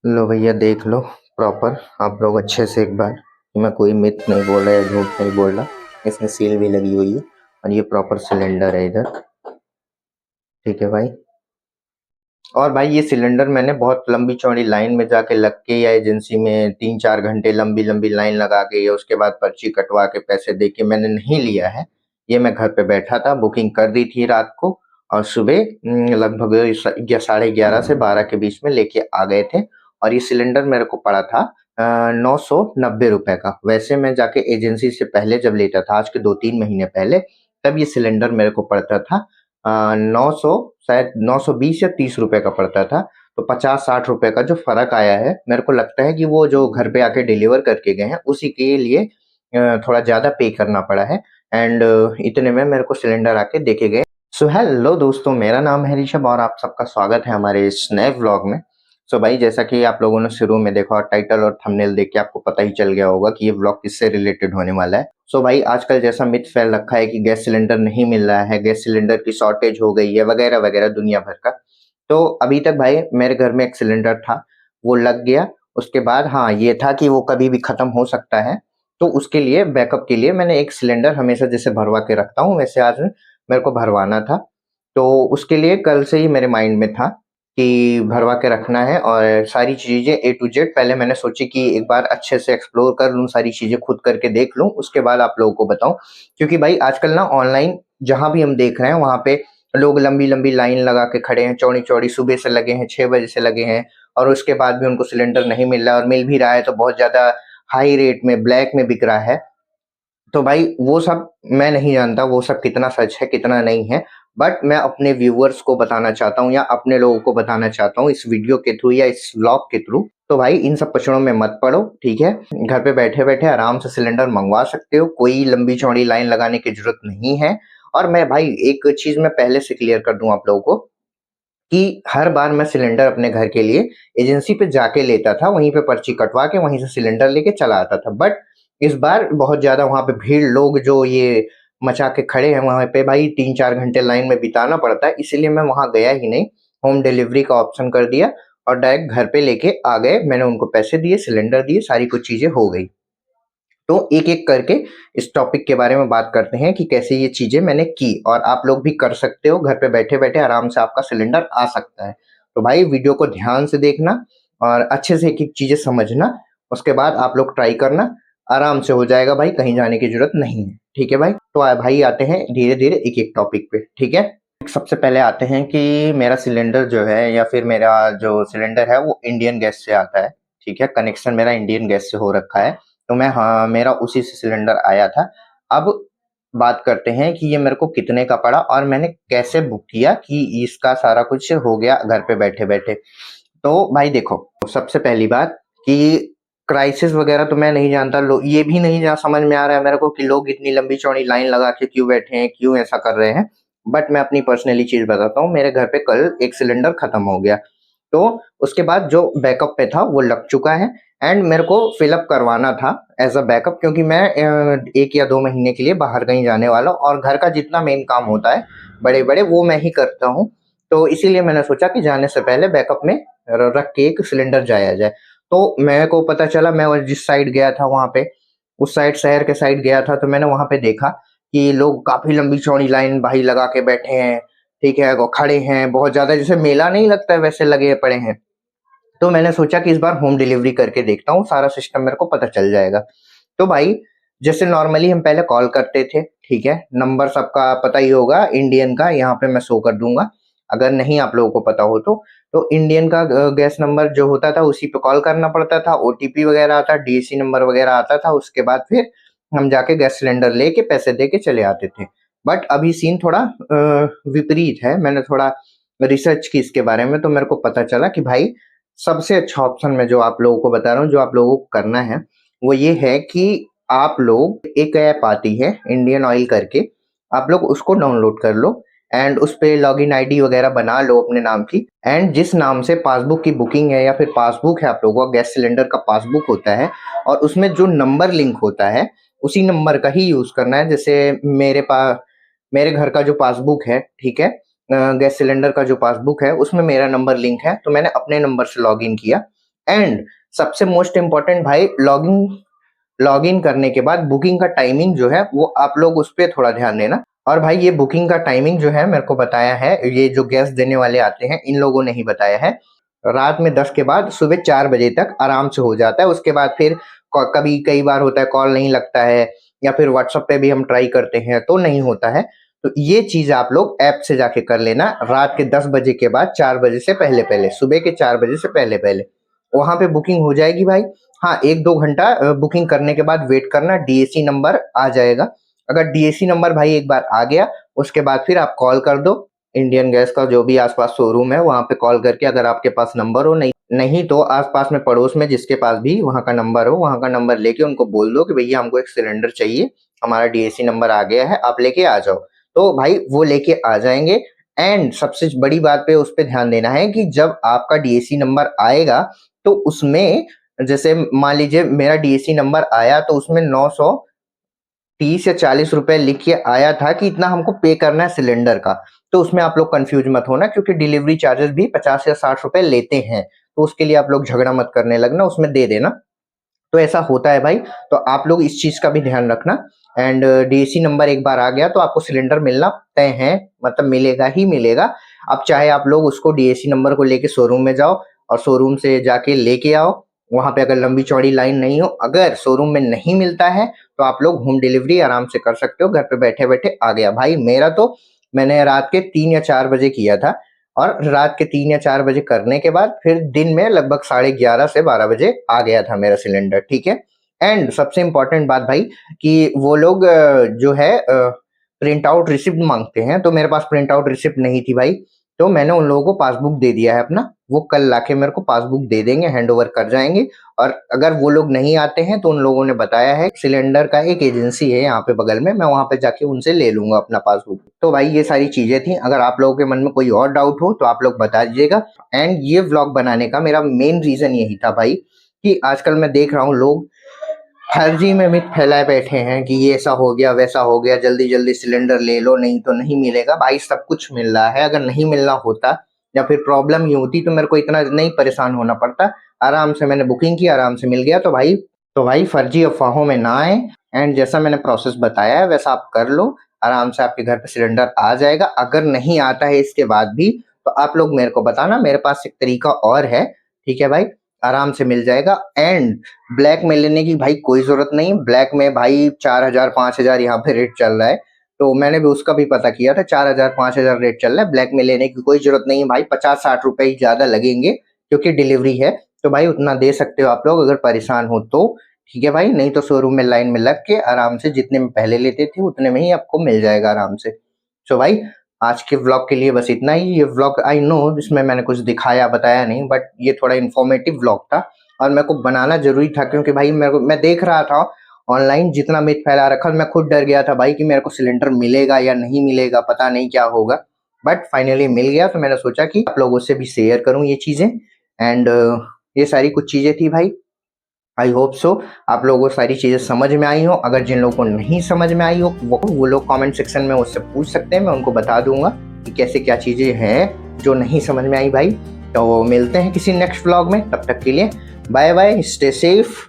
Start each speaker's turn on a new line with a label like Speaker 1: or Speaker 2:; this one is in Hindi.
Speaker 1: लो भैया देख लो प्रॉपर आप लोग अच्छे से एक बार कि मैं कोई मिथ नहीं बोल रहा या झूठ नहीं बोल रहा। इसमें सील भी लगी हुई है और ये प्रॉपर सिलेंडर है इधर। ठीक है भाई। और भाई ये सिलेंडर मैंने बहुत लंबी चौड़ी लाइन में जाके लग के या एजेंसी में 3-4 घंटे लंबी लंबी लाइन लगा के या उसके बाद पर्ची कटवा के पैसे दे के मैंने नहीं लिया है। ये मैं घर पे बैठा था, बुकिंग कर दी थी रात को और सुबह लगभग 11:30 से 12 के बीच में लेके आ गए थे। और ये सिलेंडर मेरे को पड़ा था 990 रुपए का। वैसे मैं जाके एजेंसी से पहले जब लेता था, आज के 2-3 महीने पहले, तब ये सिलेंडर मेरे को पड़ता था 900, शायद 920 या 30 रुपए का पड़ता था। तो 50-60 रुपए का जो फर्क आया है, मेरे को लगता है कि वो जो घर पे आके डिलीवर करके गए हैं उसी के लिए थोड़ा ज्यादा पे करना पड़ा है। एंड इतने में मेरे को सिलेंडर आके देके गए। सो हेलो दोस्तों, मेरा नाम है ऋषभ और आप सबका स्वागत है हमारे इस नए व्लॉग में। सो भाई, जैसा कि आप लोगों ने शुरू में देखा और टाइटल और थंबनेल देख के आपको पता ही चल गया होगा कि ये व्लॉग किससे रिलेटेड होने वाला है। सो भाई, आजकल जैसा मिथ फैल रखा है कि गैस सिलेंडर नहीं मिल रहा है, गैस सिलेंडर की शॉर्टेज हो गई है वगैरह वगैरह दुनिया भर का। तो अभी तक भाई मेरे घर में एक सिलेंडर था, वो लग गया। उसके बाद हाँ, ये था कि वो कभी भी खत्म हो सकता है। तो उसके लिए बैकअप के लिए मैंने एक सिलेंडर हमेशा जैसे भरवा के रखता हूँ, वैसे आज मेरे को भरवाना था। तो उसके लिए कल से ही मेरे माइंड में था कि भरवा के रखना है और सारी चीजें ए टू जेड पहले मैंने सोची कि एक बार अच्छे से एक्सप्लोर कर लूँ, सारी चीजें खुद करके देख लूँ, उसके बाद आप लोगों को बताऊं। क्योंकि भाई आजकल ना ऑनलाइन जहां भी हम देख रहे हैं वहां पे लोग लंबी लंबी लाइन लगा के खड़े हैं, चौड़ी चौड़ी, सुबह से लगे हैं, 6 बजे से लगे हैं, और उसके बाद भी उनको सिलेंडर नहीं मिल रहा है, और मिल भी रहा है तो बहुत ज्यादा हाई रेट में, ब्लैक में बिक रहा है। तो भाई वो सब मैं नहीं जानता, वो सब कितना सच है कितना नहीं है। बट मैं अपने व्यूअर्स को बताना चाहता हूँ या अपने लोगों को बताना चाहता हूँ इस वीडियो के थ्रू या इस व्लॉग के थ्रू। तो भाई इन सब पचड़ों में मत पड़ो, ठीक है। घर पे बैठे बैठे आराम से सिलेंडर मंगवा सकते हो, कोई लंबी चौड़ी लाइन लगाने की जरूरत नहीं है। और मैं भाई एक चीज मैं पहले से क्लियर कर दूं आप लोगों को कि हर बार मैं सिलेंडर अपने घर के लिए एजेंसी पे जाके लेता था, वहीं पे पर्ची कटवा के वहीं से सिलेंडर लेके चला आता था। बट इस बार बहुत ज्यादा वहां पे भीड़, लोग जो ये मचा के खड़े हैं वहां पे, भाई 3-4 घंटे लाइन में बिताना पड़ता है, इसीलिए मैं वहां गया ही नहीं। होम डिलीवरी का ऑप्शन कर दिया और डायरेक्ट घर पे लेके आ गए। मैंने उनको पैसे दिए, सिलेंडर दिए, सारी कुछ चीजें हो गई। तो एक एक करके इस टॉपिक के बारे में बात करते हैं कि कैसे ये चीजें मैंने की और आप लोग भी कर सकते हो। घर पे बैठे बैठे आराम से आपका सिलेंडर आ सकता है। तो भाई वीडियो को ध्यान से देखना और अच्छे से एक एक चीजें समझना, उसके बाद आप लोग ट्राई करना। आराम से हो जाएगा भाई, कहीं जाने की जरूरत नहीं है। ठीक है भाई, तो भाई आते हैं धीरे धीरे एक एक टॉपिक पे। ठीक है, सबसे पहले आते हैं कि मेरा सिलेंडर जो है या फिर मेरा जो सिलेंडर है वो इंडियन गैस से आता है। ठीक है, कनेक्शन मेरा इंडियन गैस से हो रखा है। तो मैं, हाँ, मेरा उसी से सिलेंडर आया था। अब बात करते हैं कि ये मेरे को कितने का पड़ा और मैंने कैसे बुक किया कि इसका सारा कुछ हो गया घर पे बैठे बैठे। तो भाई देखो, सबसे पहली बात कि क्राइसिस वगैरह तो मैं नहीं जानता, ये भी नहीं समझ में आ रहा है मेरे को कि लोग इतनी लंबी चौड़ी लाइन लगा के क्यों बैठे हैं, क्यों ऐसा कर रहे हैं। बट मैं अपनी पर्सनली चीज बताता हूँ, मेरे घर पे कल एक सिलेंडर खत्म हो गया। तो उसके बाद जो बैकअप पे था वो लग चुका है एंड मेरे को फिलअप करवाना था एज अ बैकअप, क्योंकि मैं 1 या 2 महीने के लिए बाहर कहीं जाने वाला हूँ और घर का जितना मेन काम होता है बड़े बड़े वो मैं ही करता हूँ। तो इसीलिए मैंने सोचा कि जाने से पहले बैकअप में रख के एक सिलेंडर जाया जाए। तो मेरे को पता चला, मैं जिस साइड गया था वहां पे, उस साइड शहर के साइड गया था, तो मैंने वहां पे देखा कि लोग काफी लंबी चौड़ी लाइन भाई लगा के बैठे हैं। ठीक है, वो खड़े हैं बहुत ज्यादा, जैसे मेला नहीं लगता है वैसे लगे पड़े हैं। तो मैंने सोचा कि इस बार होम डिलीवरी करके देखता हूँ, सारा सिस्टम मेरे को पता चल जाएगा। तो भाई जैसे नॉर्मली हम पहले कॉल करते थे, ठीक है, नंबर सबका पता ही होगा इंडियन का, यहाँ पे मैं शो कर दूंगा अगर नहीं आप लोगों को पता हो तो इंडियन का गैस नंबर जो होता था उसी पे कॉल करना पड़ता था, ओटीपी वगैरह आता, डीएसी नंबर वगैरह आता था, उसके बाद फिर हम जाके गैस सिलेंडर लेके पैसे दे के चले आते थे। बट अभी सीन थोड़ा विपरीत है। मैंने थोड़ा रिसर्च की इसके बारे में, तो मेरे को पता चला कि भाई सबसे अच्छा ऑप्शन मैं जो आप लोगों को बता रहा हूँ, जो आप लोगों को करना है वो ये है कि आप लोग, एक ऐप आती है इंडियन ऑयल करके, आप लोग उसको डाउनलोड कर लो एंड उस पे लॉगिन आईडी वगैरह बना लो अपने नाम की। एंड जिस नाम से पासबुक की बुकिंग है या फिर पासबुक है आप लोगों का, गैस सिलेंडर का पासबुक होता है और उसमें जो नंबर लिंक होता है उसी नंबर का ही यूज करना है। जैसे मेरे पास, मेरे घर का जो पासबुक है, ठीक है, गैस सिलेंडर का जो पासबुक है उसमें मेरा नंबर लिंक है, तो मैंने अपने नंबर से लॉग इन किया एंड सबसे मोस्ट इम्पोर्टेंट भाई, लॉगिन करने के बाद बुकिंग का टाइमिंग जो है वो आप लोग उस पर थोड़ा ध्यान देना। और भाई ये बुकिंग का टाइमिंग जो है मेरे को बताया है, ये जो गेस्ट देने वाले आते हैं इन लोगों ने ही बताया है, रात में 10 के बाद सुबह 4 बजे तक आराम से हो जाता है। उसके बाद फिर कभी कई बार होता है कॉल नहीं लगता है, या फिर व्हाट्सएप पे भी हम ट्राई करते हैं तो नहीं होता है। तो ये चीज आप लोग ऐप से जाके कर लेना, रात के 10 बजे के बाद 4 बजे से पहले पहले, सुबह के 4 बजे से पहले पहले वहां पे बुकिंग हो जाएगी भाई। हाँ, 1-2 घंटा बुकिंग करने के बाद वेट करना, डीएसी नंबर आ जाएगा। अगर डीएसी नंबर भाई एक बार आ गया, उसके बाद फिर आप कॉल कर दो इंडियन गैस का जो भी आसपास शोरूम है वहां पे कॉल करके, अगर आपके पास नंबर हो, नहीं तो आसपास में पड़ोस में जिसके पास भी वहां का नंबर हो, वहां का नंबर लेके उनको बोल दो कि भैया हमको एक सिलेंडर चाहिए, हमारा डीएसी नंबर आ गया है, आप लेके आ जाओ। तो भाई वो लेके आ जाएंगे। एंड सबसे बड़ी बात पे उस पर ध्यान देना है कि जब आपका डीएसी नंबर आएगा तो उसमें, जैसे मान लीजिए मेरा डीएसी नंबर आया तो उसमें 930 या 40 रुपए लिख के आया था कि इतना हमको पे करना है सिलेंडर का। तो उसमें आप लोग कंफ्यूज मत होना, क्योंकि डिलीवरी चार्जेस भी 50 या 60 रुपए लेते हैं। तो उसके लिए आप लोग झगड़ा मत करने लगना, उसमें दे देना। तो ऐसा होता है भाई, तो आप लोग इस चीज का भी ध्यान रखना। एंड डीएसी नंबर एक बार आ गया तो आपको सिलेंडर मिलना तय है, मतलब मिलेगा ही मिलेगा। अब चाहे आप लोग उसको डीएसी नंबर को लेके शोरूम में जाओ और शोरूम से जाके लेके आओ, वहां पे अगर लंबी चौड़ी लाइन नहीं हो, अगर शोरूम में नहीं मिलता है तो आप लोग होम डिलीवरी आराम से कर सकते हो, घर पे बैठे बैठे आ गया। भाई मेरा तो, मैंने रात के 3 या 4 बजे किया था, और रात के 3 या 4 बजे करने के बाद फिर दिन में लगभग 11:30 से 12 बजे आ गया था मेरा सिलेंडर, ठीक है। एंड सबसे इम्पोर्टेंट बात भाई कि वो लोग जो है प्रिंट आउट रिसिप्ट मांगते हैं, तो मेरे पास प्रिंट आउट रिसिप्ट नहीं थी भाई, तो मैंने उन लोगों को पासबुक दे दिया है अपना, वो कल लाके मेरे को पासबुक दे देंगे, हैंड ओवर कर जाएंगे। और अगर वो लोग नहीं आते हैं तो उन लोगों ने बताया है सिलेंडर का एक एजेंसी है यहाँ पे बगल में, मैं वहां पे जाके उनसे ले लूंगा अपना पासबुक। तो भाई ये सारी चीजें थी, अगर आप लोगों के मन में कोई और डाउट हो तो आप लोग बता दीजिएगा। एंड ये व्लॉग बनाने का मेरा मेन रीजन यही था भाई, कि आजकल मैं देख रहा हूँ लोग फर्जी में मिथ फैलाए बैठे हैं कि ये ऐसा हो गया वैसा हो गया, जल्दी जल्दी सिलेंडर ले लो नहीं तो नहीं मिलेगा। भाई सब कुछ मिल रहा है, अगर नहीं मिलना होता या फिर प्रॉब्लम ही होती तो मेरे को इतना नहीं परेशान होना पड़ता। आराम से मैंने बुकिंग की, आराम से मिल गया। तो भाई फर्जी अफवाहों में ना आए, एंड जैसा मैंने प्रोसेस बताया है वैसा आप कर लो, आराम से आपके घर पे सिलेंडर आ जाएगा। अगर नहीं आता है इसके बाद भी तो आप लोग मेरे को बताना, मेरे पास एक तरीका और है, ठीक है भाई, आराम से मिल जाएगा। एंड ब्लैक में लेने की भाई कोई जरूरत नहीं, ब्लैक में भाई 4000-5000 यहाँ पे रेट चल रहा है, तो मैंने भी उसका भी पता किया था, 4000-5000 रेट चल रहा है। ब्लैक में लेने की कोई जरूरत नहीं है भाई, 50-60 रुपए ही ज्यादा लगेंगे क्योंकि डिलीवरी है, तो भाई उतना दे सकते हो आप लोग अगर परेशान हो तो, ठीक है भाई। नहीं तो शोरूम में लाइन में लग के आराम से जितने में पहले लेते थे उतने में ही आपको मिल जाएगा आराम से। सो भाई आज के व्लॉग के लिए बस इतना ही। ये व्लॉग आई नो इसमें मैंने कुछ दिखाया बताया नहीं, बट ये थोड़ा इन्फॉर्मेटिव व्लॉग था और मेरे को बनाना जरूरी था, क्योंकि भाई मैं देख रहा था ऑनलाइन जितना मिथ फैला रखा, मैं खुद डर गया था भाई कि मेरे को सिलेंडर मिलेगा या नहीं मिलेगा, पता नहीं क्या होगा। बट फाइनली मिल गया, तो मैंने सोचा कि आप लोगों से भी शेयर करूं ये चीजें। एंड ये सारी कुछ चीजें थी भाई, आई होप सो आप लोगों को सारी चीजें समझ में आई हो। अगर जिन लोगों को नहीं समझ में आई हो वो लोग कमेंट सेक्शन में मुझसे पूछ सकते हैं, मैं उनको बता दूंगा कि कैसे क्या चीजें हैं जो नहीं समझ में आई भाई। तो मिलते हैं किसी नेक्स्ट व्लॉग में, तब तक के लिए बाय बाय, स्टे सेफ।